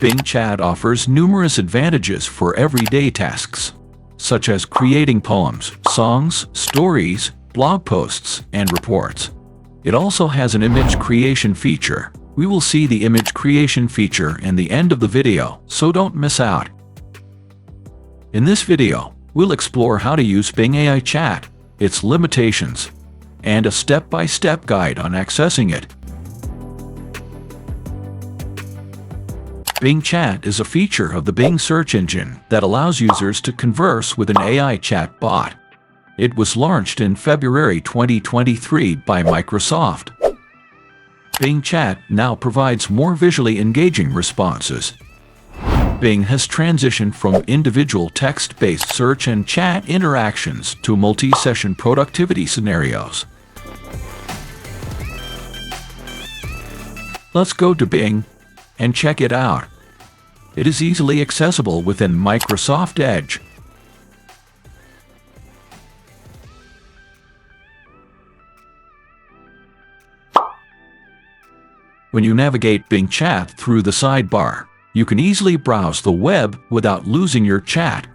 Bing Chat offers numerous advantages for everyday tasks, such as creating poems, songs, stories, blog posts, and reports. It also has an image creation feature. We will see the image creation feature in the end of the video, so don't miss out. In this video, we'll explore how to use Bing AI Chat, its limitations, and a step-by-step guide on accessing it. Bing Chat is a feature of the Bing search engine that allows users to converse with an AI chat bot. It was launched in February 2023 by Microsoft. Bing Chat now provides more visually engaging responses. Bing has transitioned from individual text-based search and chat interactions to multi-session productivity scenarios. Let's go to Bing and check it out. It is easily accessible within Microsoft Edge. When you navigate Bing Chat through the sidebar, you can easily browse the web without losing your chat.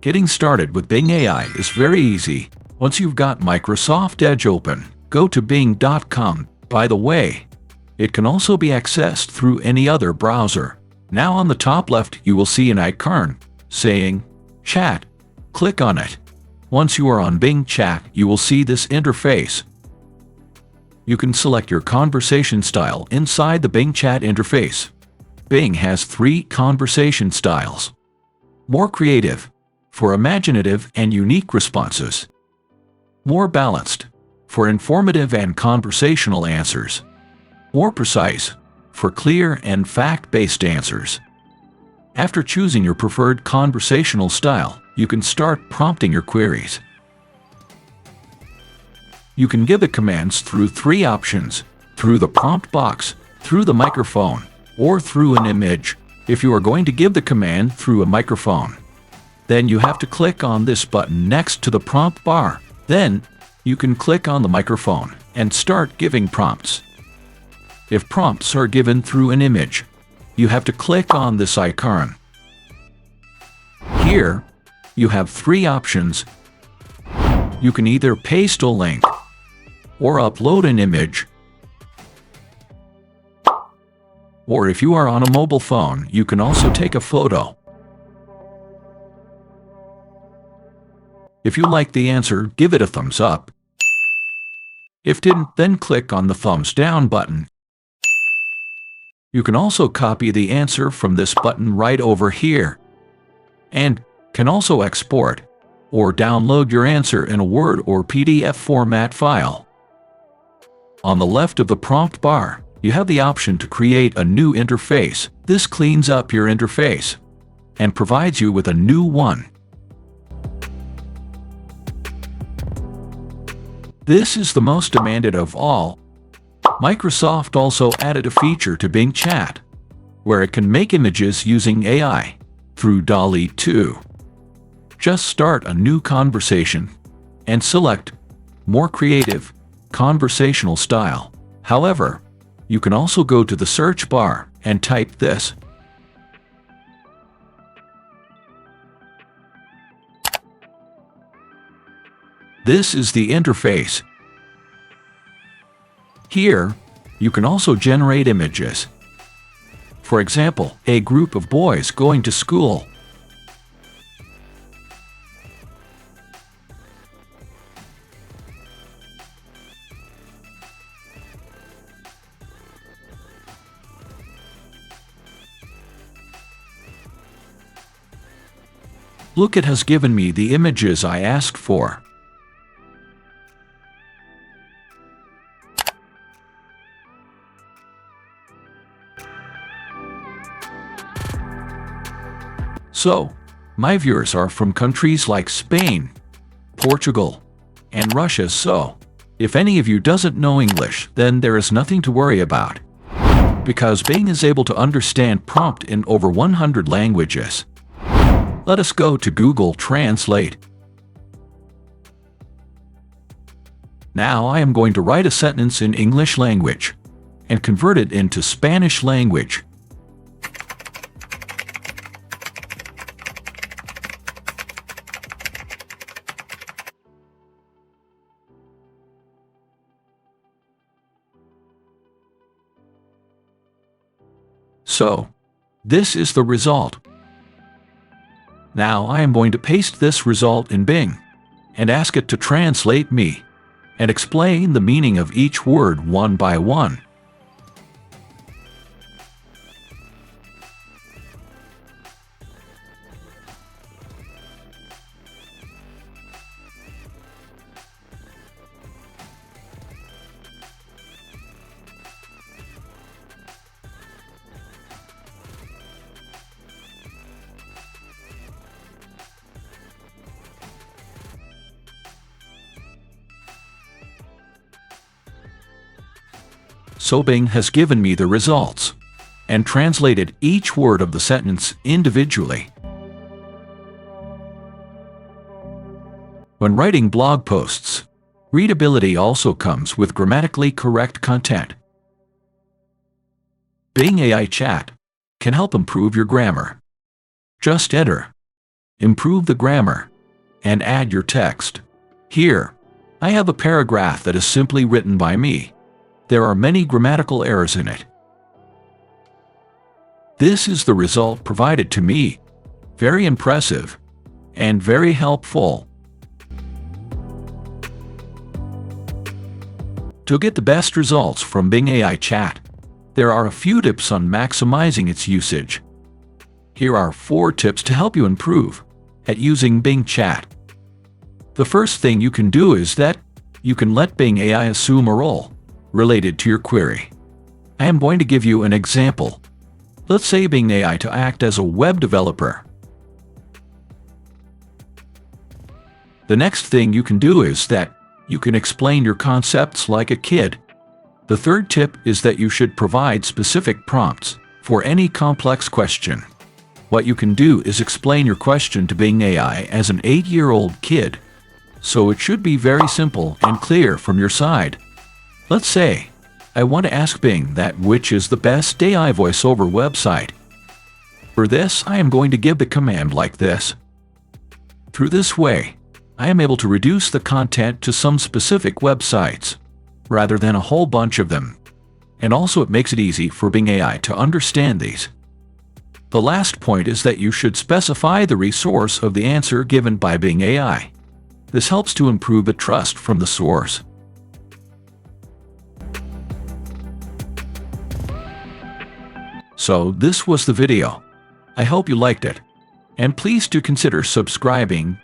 Getting started with Bing AI is very easy. Once you've got Microsoft Edge open, go to bing.com. By the way, it can also be accessed through any other browser. Now on the top left, you will see an icon saying Chat. Click on it. Once you are on Bing Chat, you will see this interface. You can select your conversation style inside the Bing Chat interface. Bing has 3 conversation styles. More creative, for imaginative and unique responses. More balanced, for informative and conversational answers. More precise, for clear and fact-based answers. After choosing your preferred conversational style, you can start prompting your queries. You can give the commands through 3 options: through the prompt box, through the microphone, or through an image. If you are going to give the command through a microphone, then you have to click on this button next to the prompt bar. Then, you can click on the microphone and start giving prompts. If prompts are given through an image, you have to click on this icon. Here, you have 3 options. You can either paste a link or upload an image. Or if you are on a mobile phone, you can also take a photo. If you like the answer, give it a thumbs up. If didn't, then click on the thumbs down button. You can also copy the answer from this button right over here, and can also export or download your answer in a Word or PDF format file. On the left of the prompt bar, you have the option to create a new interface. This cleans up your interface and provides you with a new one. This is the most demanded of all. Microsoft also added a feature to Bing Chat, where it can make images using AI through DALL-E 2. Just start a new conversation and select More Creative Conversational Style. However, you can also go to the search bar and type this. This is the interface. Here, you can also generate images. For example, a group of boys going to school. Look, it has given me the images I asked for. So, my viewers are from countries like Spain, Portugal, and Russia, so if any of you doesn't know English, then there is nothing to worry about, because Bing is able to understand prompt in over 100 languages. Let us go to Google Translate. Now I am going to write a sentence in English language and convert it into Spanish language. So, this is the result. Now I am going to paste this result in Bing and ask it to translate me and explain the meaning of each word one by one. So Bing has given me the results and translated each word of the sentence individually. When writing blog posts, readability also comes with grammatically correct content. Bing AI Chat can help improve your grammar. Just enter, improve the grammar, and add your text. Here, I have a paragraph that is simply written by me. There are many grammatical errors in it. This is the result provided to me. Very impressive and very helpful. To get the best results from Bing AI Chat, there are a few tips on maximizing its usage. Here are 4 tips to help you improve at using Bing Chat. The first thing you can do is that you can let Bing AI assume a role related to your query. I am going to give you an example. Let's say Bing AI to act as a web developer. The next thing you can do is that you can explain your concepts like a kid. The third tip is that you should provide specific prompts for any complex question. What you can do is explain your question to Bing AI as an 8-year-old kid, so it should be very simple and clear from your side. Let's say, I want to ask Bing that which is the best AI voiceover website. For this, I am going to give the command like this. Through this way, I am able to reduce the content to some specific websites, rather than a whole bunch of them. And also it makes it easy for Bing AI to understand these. The last point is that you should specify the resource of the answer given by Bing AI. This helps to improve the trust from the source. So this was the video. I hope you liked it. And please do consider subscribing